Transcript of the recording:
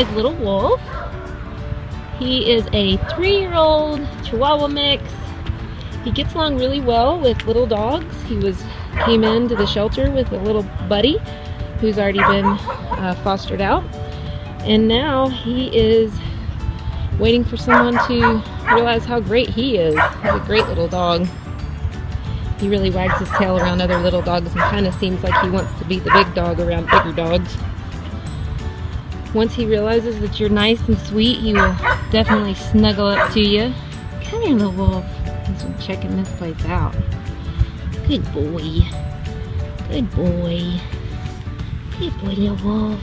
guy's little wolf. He is a 3-year-old Chihuahua mix. He gets along really well with little dogs. He came into the shelter with a little buddy who's already been fostered out. And now he is waiting for someone to realize how great he is. He's a great little dog. He really wags his tail around other little dogs and kind of seems like he wants to be the big dog around bigger dogs. Once he realizes that you're nice and sweet, he will definitely snuggle up to you. Come here, little wolf. He's been checking this place out. Good boy. Good boy. Good boy, little wolf.